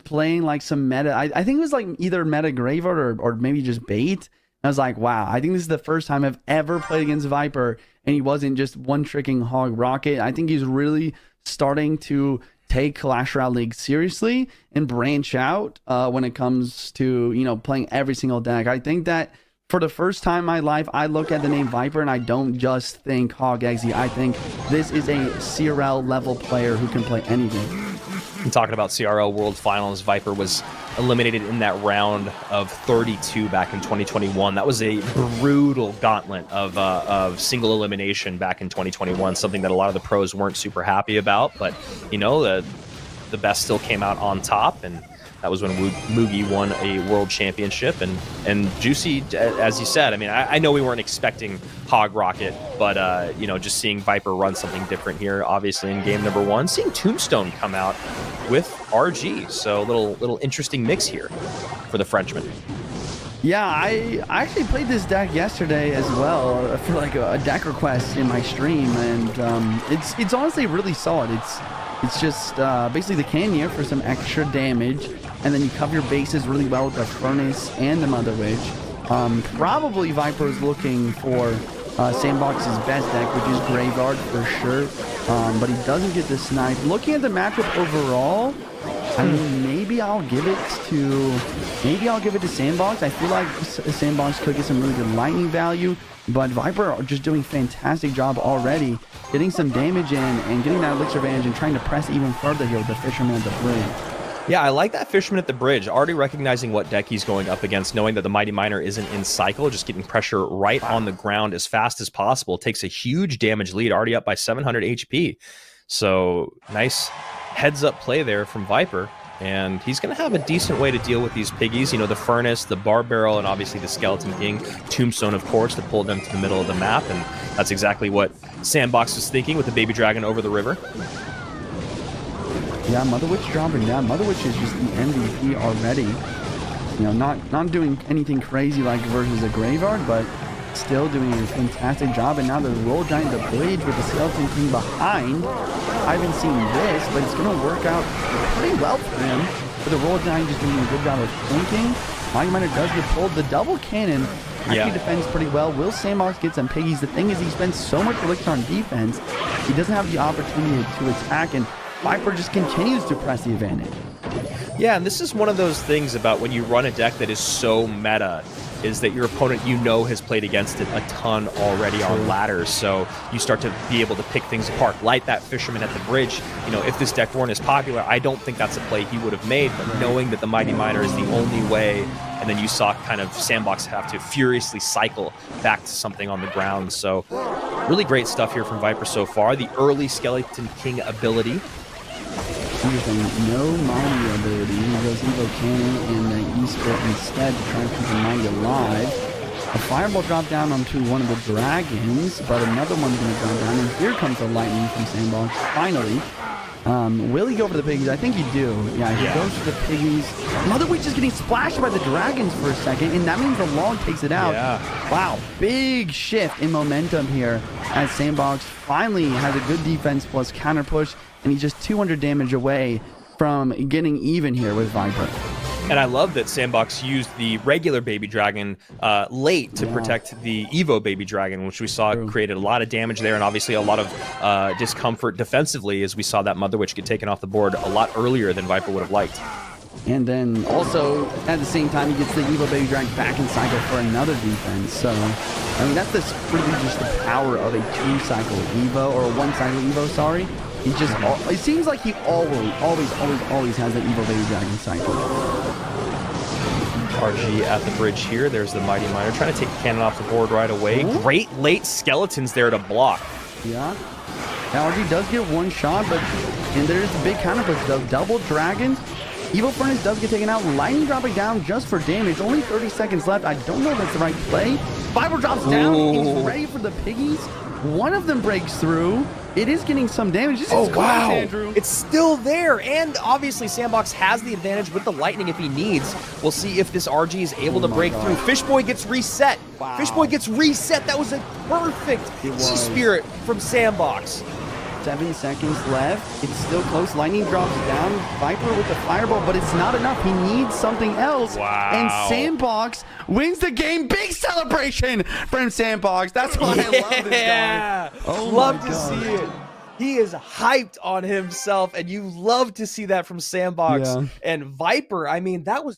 playing like some meta. I think it was like either meta Graveyard or maybe just bait. I was like, wow, I think this is the first time I've ever played against Viiper and he wasn't just one-tricking Hog Rocket. I think he's really starting to take Clash Royale League seriously and branch out when it comes to, you know, playing every single deck. I think that for the first time in my life, I look at the name Viiper and I don't just think Hog Eggsy. I think this is a CRL level player who can play anything. And talking about CRL World Finals, Viiper was eliminated in that round of 32 back in 2021. That was a brutal gauntlet of single elimination back in 2021, something that a lot of the pros weren't super happy about. But, you know, the best still came out on top, and that was when Moogie won a world championship. And Juicy, as you said, I mean, I know we weren't expecting Hog Rocket, but, you know, just seeing Viiper run something different here, obviously in game number 1, seeing Tombstone come out with RG. So a little interesting mix here for the Frenchman. Yeah, I actually played this deck yesterday as well for like a deck request in my stream, and it's honestly really solid. It's just basically the Canyon for some extra damage, and then you cover your bases really well with the Furnace and the Mother Witch. Probably Viiper is looking for Sandbox's best deck, which is Graveyard for sure, but he doesn't get the snipe. Looking at the matchup overall, I mean, maybe I'll give it to Sandbox. I feel like Sandbox could get some really good lightning value, but Viiper are just doing a fantastic job already, getting some damage in and getting that elixir advantage and trying to press even further here with the Fisherman at the bridge. Yeah, I like that Fisherman at the bridge, already recognizing what deck he's going up against, knowing that the Mighty Miner isn't in cycle, just getting pressure right on the ground as fast as possible. Takes a huge damage lead, already up by 700 HP. So nice heads-up play there from Viiper, and he's going to have a decent way to deal with these piggies. You know, the Furnace, the Bar Barrel, and obviously the Skeleton King. Tombstone, of course, to pull them to the middle of the map, and that's exactly what Sandbox was thinking with the Baby Dragon over the river. Yeah, Mother Witch dropping down. Mother Witch is just the MVP already. You know, not doing anything crazy like versus a Graveyard, but still doing a fantastic job. And now the Roll Giant the bridge with the Skeleton King behind. I haven't seen this, but it's going to work out pretty well for him. But the Roll Giant just doing a good job of thinking. Mighty Miner does get pulled. The double cannon actually defends pretty well. Will Sandbox get some piggies? The thing is, he spends so much elixir on defense, he doesn't have the opportunity to attack, and Viiper just continues to press the advantage. Yeah, and this is one of those things about when you run a deck that is so meta, is that your opponent, you know, has played against it a ton already on ladders, so you start to be able to pick things apart, like that Fisherman at the bridge. You know, if this deck weren't as popular, I don't think that's a play he would have made, but knowing that the Mighty Miner is the only way, and then you saw kind of Sandbox have to furiously cycle back to something on the ground. So really great stuff here from Viiper so far. The early Skeleton King ability. Interesting. No Mighty ability. He goes Evo Cannon and the E-Spirit instead to try and keep the Mighty alive. A Fireball dropped down onto one of the Dragons, but another one's going to drop down. And here comes the Lightning from Sandbox, finally. Will he go for the piggies? I think he do. Yeah, he goes for the piggies. Mother Witch is getting splashed by the Dragons for a second, and that means the log takes it out. Yeah. Wow, big shift in momentum here as Sandbox finally has a good defense plus counter push, and he's just 200 damage away from getting even here with Viiper. And I love that Sandbox used the regular Baby Dragon late to protect the Evo Baby Dragon, which we saw created a lot of damage there, and obviously a lot of discomfort defensively, as we saw that Mother Witch get taken off the board a lot earlier than Viiper would have liked. And then also, at the same time, he gets the Evo Baby Dragon back in cycle for another defense. So, I mean, that's really just the power of a 2-cycle Evo, or a 1-cycle Evo, sorry. He just, it seems like he always has that Evo Baby Dragon cycle. RG at the bridge here. There's the Mighty Miner trying to take the cannon off the board right away. Great late skeletons there to block. Yeah. Now RG does get one shot, but and there's a big counter push though. Double dragons. Evo Furnace does get taken out. Lightning dropping down just for damage. Only 30 seconds left. I don't know if that's the right play. Viiper drops down. He's ready for the piggies. One of them breaks through. It is getting some damage. This is close, Andrew. It's still there, and obviously Sandbox has the advantage with the lightning if he needs. We'll see if this RG is able to break through. Fishboy gets reset. Fishboy gets reset. That was a perfect E-Spirit from Sandbox. 7 seconds left. It's still close. Lightning drops down. Viiper with the fireball, but it's not enough. He needs something else. Wow. And Sandbox wins the game. Big celebration from Sandbox. That's why I love this guy. Oh, love my to God. see it. He is hyped on himself, and you love to see that from Sandbox Yeah. and Viiper. I mean, that was